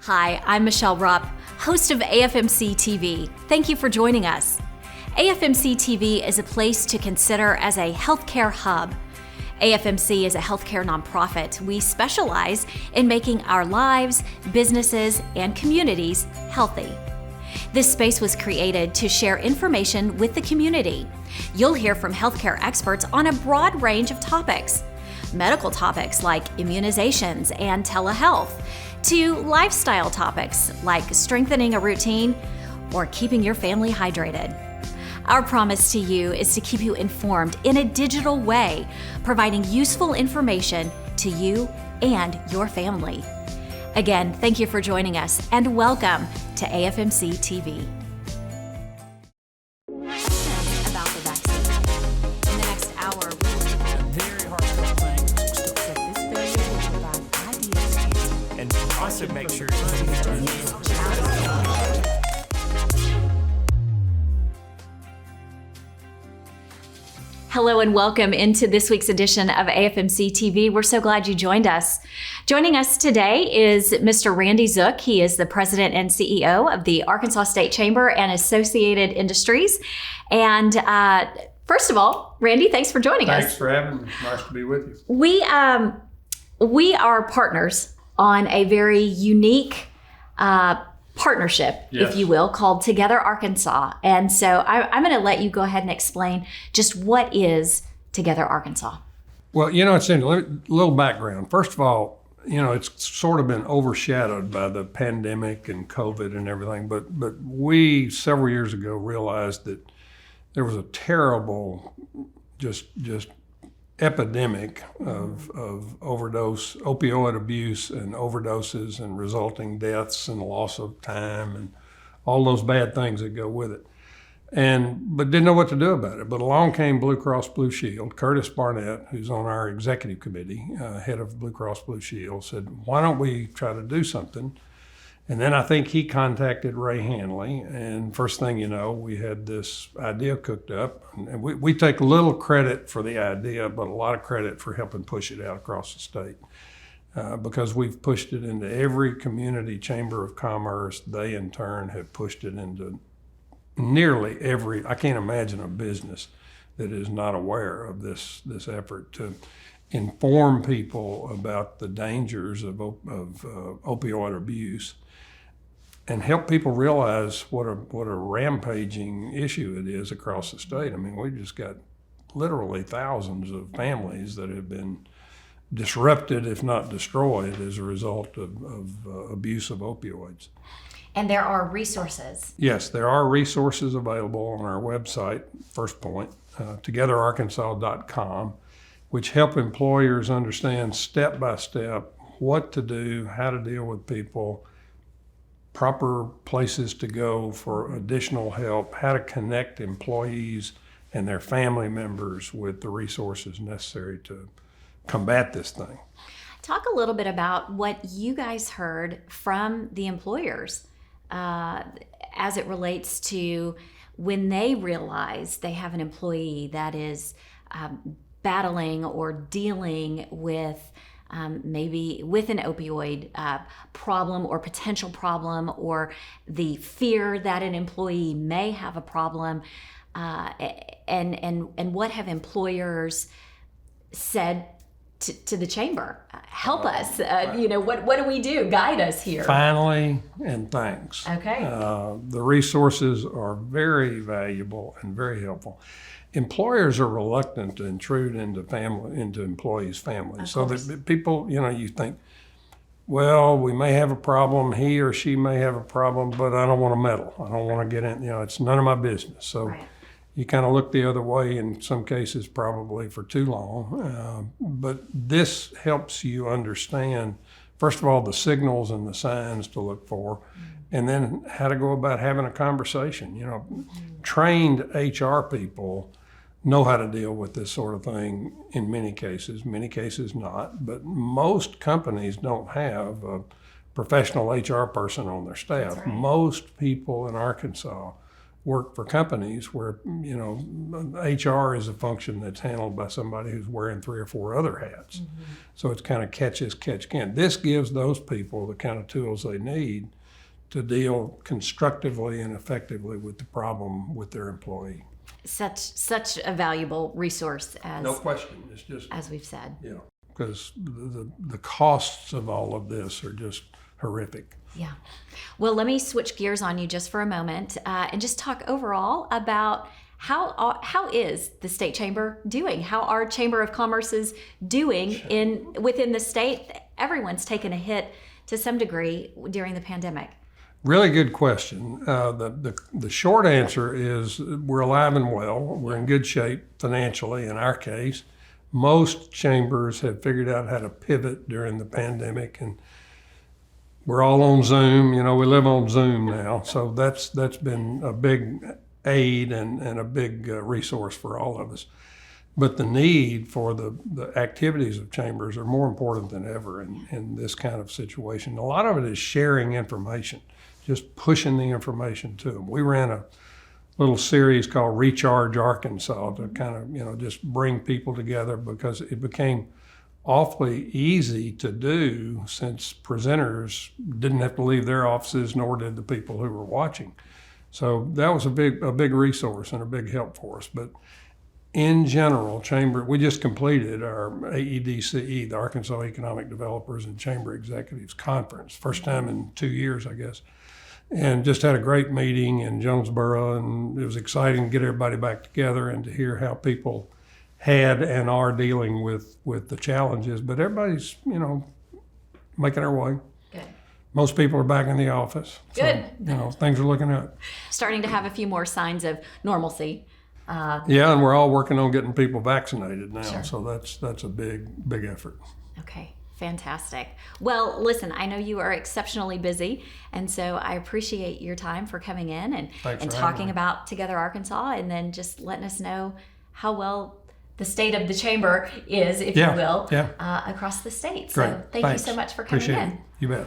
Hi, I'm Michelle Rupp, host of AFMC TV. Thank you for joining us. AFMC TV is a place to consider as a healthcare hub. AFMC is a healthcare nonprofit. We specialize in making our lives, businesses, and communities healthy. This space was created to share information with the community. You'll hear from healthcare experts on a broad range of topics. Medical topics like immunizations and telehealth, to lifestyle topics like strengthening a routine or keeping your family hydrated. Our promise to you is to keep you informed in a digital way, providing useful information to you and your family. Again, thank you for joining us and welcome to AFMC TV. About the vaccine. In the next hour, we will very hard thing. That this video will provide ideas and also make sure Hello and welcome into this week's edition of AFMC TV. We're so glad you joined us. Joining us today is Mr. Randy Zook. He is the president and CEO of the Arkansas State Chamber and Associated Industries. And first of all, Randy, thanks for joining us. Thanks for having me. Nice to be with you. We are partners on a very unique partnership, Yes. if you will, called Together Arkansas. And so I'm going to let you go ahead and explain just what is Together Arkansas. Well, it's a little background. First of all, it's sort of been overshadowed by the pandemic and COVID and everything. But we, several years ago, realized that there was a terrible, just epidemic of opioid abuse and overdoses and resulting deaths and loss of time and all those bad things that go with it. But didn't know what to do about it. But along came Blue Cross Blue Shield. Curtis Barnett, who's on our executive committee, head of Blue Cross Blue Shield, said, why don't we try to do something? And then I think he contacted Ray Hanley, and first thing you know, we had this idea cooked up. And we take little credit for the idea, but a lot of credit for helping push it out across the state. Because we've pushed it into every community chamber of commerce. They in turn have pushed it into nearly every, I can't imagine a business that is not aware of this effort to inform people about the dangers of opioid abuse and help people realize what a rampaging issue it is across the state. I mean, we've just got literally thousands of families that have been disrupted, if not destroyed, as a result of abuse of opioids. And there are resources. Yes, there are resources available on our website, first point, togetherarkansas.com, which help employers understand step by step what to do, how to deal with people, proper places to go for additional help, how to connect employees and their family members with the resources necessary to combat this thing. Talk a little bit about what you guys heard from the employers as it relates to when they realize they have an employee that is battling or dealing with maybe with an opioid problem or potential problem, or the fear that an employee may have a problem, and what have employers said to the chamber? Help us. What do we do? Guide us here. Finally, and thanks. Okay. The resources are very valuable and very helpful. Employers are reluctant to intrude into employees' families. So that people, you think, well, we may have a problem, he or she may have a problem, but I don't want to meddle. I don't want to get in, it's none of my business. So Right. You kind of look the other way in some cases, probably for too long. But this helps you understand, first of all, the signals and the signs to look for, and then how to go about having a conversation. Trained HR people know how to deal with this sort of thing in many cases not. But most companies don't have a professional HR person on their staff. That's right. Most people in Arkansas work for companies where, HR is a function that's handled by somebody who's wearing 3 or 4 other hats. Mm-hmm. So it's kind of catch as catch can. This gives those people the kind of tools they need to deal constructively and effectively with the problem with their employee. Such a valuable resource, as no question. It's just, as we've said. Yeah, because the costs of all of this are just horrific. Yeah. Well, let me switch gears on you just for a moment and just talk overall about how is the state chamber doing? How are Chamber of Commerce's doing within the state? Everyone's taken a hit to some degree during the pandemic. Really good question. The short answer is we're alive and well. We're in good shape financially in our case. Most chambers have figured out how to pivot during the pandemic, and we're all on Zoom. We live on Zoom now. So that's been a big aid and a big resource for all of us. But the need for the activities of chambers are more important than ever in this kind of situation. A lot of it is sharing information, just pushing the information to them. We ran a little series called Recharge Arkansas to kind of, just bring people together, because it became awfully easy to do since presenters didn't have to leave their offices, nor did the people who were watching. So that was a big resource and a big help for us. But in general, Chamber, we just completed our AEDCE, the Arkansas Economic Developers and Chamber Executives Conference, first time in 2 years, I guess. And just had a great meeting in Jonesboro, and it was exciting to get everybody back together and to hear how people had and are dealing with the challenges. But everybody's, making our way. Good. Most people are back in the office. Good. So, things are looking up. Starting to have a few more signs of normalcy. Yeah, and we're all working on getting people vaccinated now. Sure. So that's a big effort. Okay. Fantastic. Well, listen, I know you are exceptionally busy, and so I appreciate your time for coming in and talking about Together Arkansas, and then just letting us know how well the state of the chamber is, if you will, across the state. Great. So thank you so much for coming Appreciate in. it. You bet.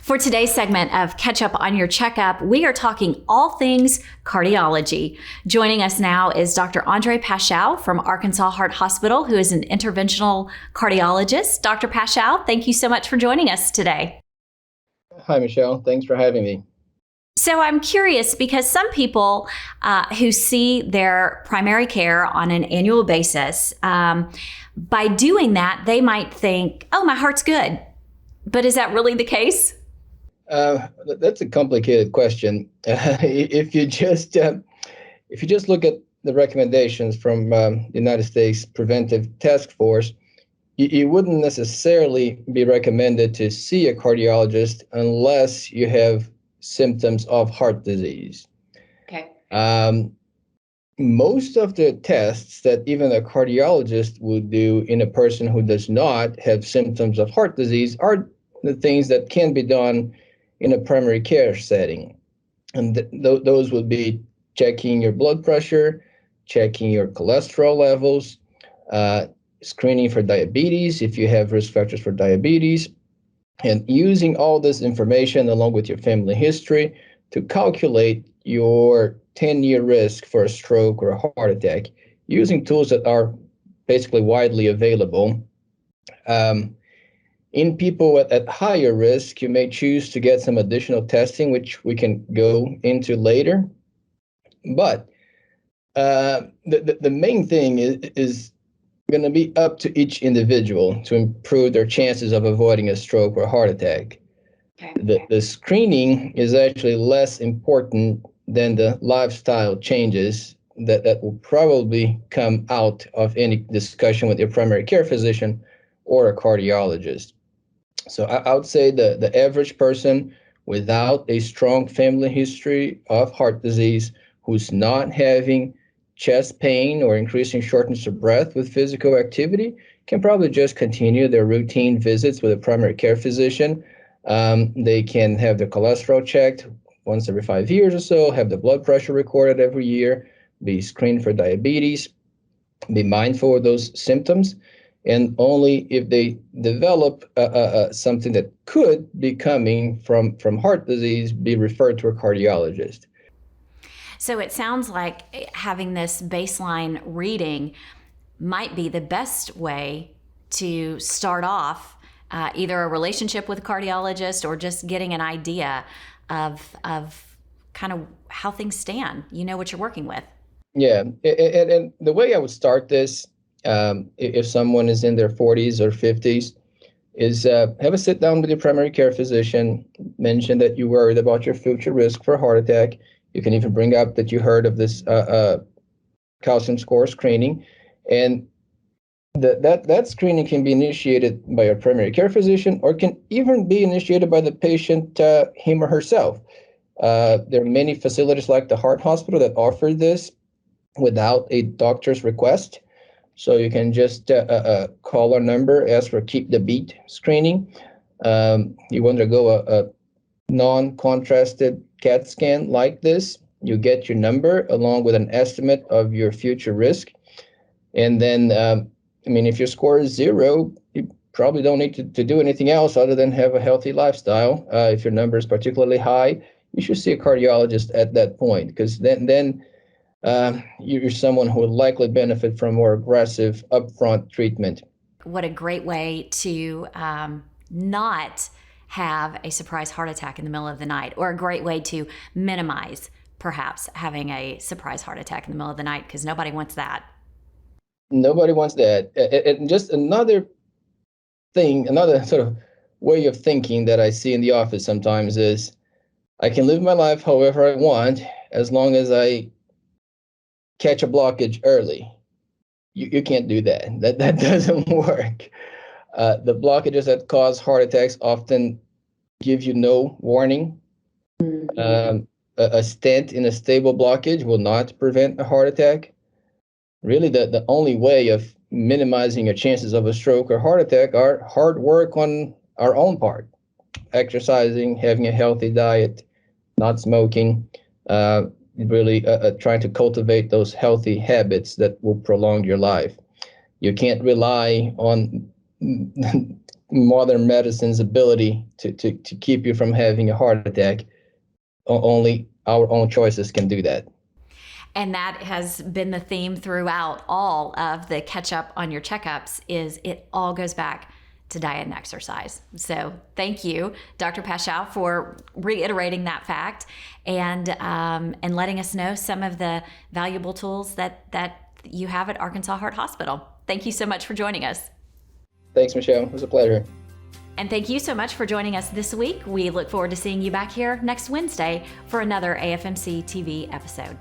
For today's segment of Catch Up on Your Checkup, we are talking all things cardiology. Joining us now is Dr. Andre Paschow from Arkansas Heart Hospital, who is an interventional cardiologist. Dr. Paschow, thank you so much for joining us today. Hi, Michelle. Thanks for having me. So I'm curious, because some people who see their primary care on an annual basis, by doing that, they might think, oh, my heart's good. But is that really the case? That's a complicated question. If you just look at the recommendations from the United States Preventive Task Force, you wouldn't necessarily be recommended to see a cardiologist unless you have symptoms of heart disease. Okay. Most of the tests that even a cardiologist would do in a person who does not have symptoms of heart disease are the things that can be done in a primary care setting. And those would be checking your blood pressure, checking your cholesterol levels, screening for diabetes if you have risk factors for diabetes, and using all this information along with your family history to calculate your 10-year risk for a stroke or a heart attack, using tools that are basically widely available. In people at higher risk, you may choose to get some additional testing, which we can go into later. But the main thing is going to be up to each individual to improve their chances of avoiding a stroke or a heart attack. Okay. The screening is actually less important than the lifestyle changes that will probably come out of any discussion with your primary care physician or a cardiologist. So I would say the average person without a strong family history of heart disease, who's not having chest pain or increasing shortness of breath with physical activity, can probably just continue their routine visits with a primary care physician. They can have their cholesterol checked once every 5 years or so, have the blood pressure recorded every year, be screened for diabetes, be mindful of those symptoms. And only if they develop something that could be coming from heart disease, be referred to a cardiologist. So it sounds like having this baseline reading might be the best way to start off either a relationship with a cardiologist or just getting an idea of kind of how things stand. You know what you're working with. Yeah, and the way I would start this, if someone is in their 40s or 50s, is have a sit down with your primary care physician, mention that you're worried about your future risk for a heart attack. You can even bring up that you heard of this calcium score screening, and that screening can be initiated by your primary care physician, or can even be initiated by the patient, him or herself. There are many facilities like the Heart Hospital that offer this without a doctor's request. So you can just call our number, ask for Keep the Beat screening. You want to go a non-contrasted CAT scan like this, you get your number along with an estimate of your future risk. And then, if your score is 0, you probably don't need to do anything else other than have a healthy lifestyle. If your number is particularly high, you should see a cardiologist at that point, because then you're someone who would likely benefit from more aggressive upfront treatment. What a great way to not have a surprise heart attack in the middle of the night, or a great way to minimize perhaps having a surprise heart attack in the middle of the night, because nobody wants that. Nobody wants that. And just another thing, another sort of way of thinking that I see in the office sometimes is, I can live my life however I want as long as I catch a blockage early. You can't do that. That doesn't work. The blockages that cause heart attacks often give you no warning. A stent in a stable blockage will not prevent a heart attack. Really, the only way of minimizing your chances of a stroke or heart attack are hard work on our own part. Exercising, having a healthy diet, not smoking, really trying to cultivate those healthy habits that will prolong your life. You can't rely on modern medicine's ability to keep you from having a heart attack. Only our own choices can do that. And that has been the theme throughout all of the catch up on your checkups, is it all goes back to diet and exercise. So thank you, Dr. Paschow, for reiterating that fact and letting us know some of the valuable tools that you have at Arkansas Heart Hospital. Thank you so much for joining us. Thanks, Michelle. It was a pleasure. And thank you so much for joining us this week. We look forward to seeing you back here next Wednesday for another AFMC TV episode.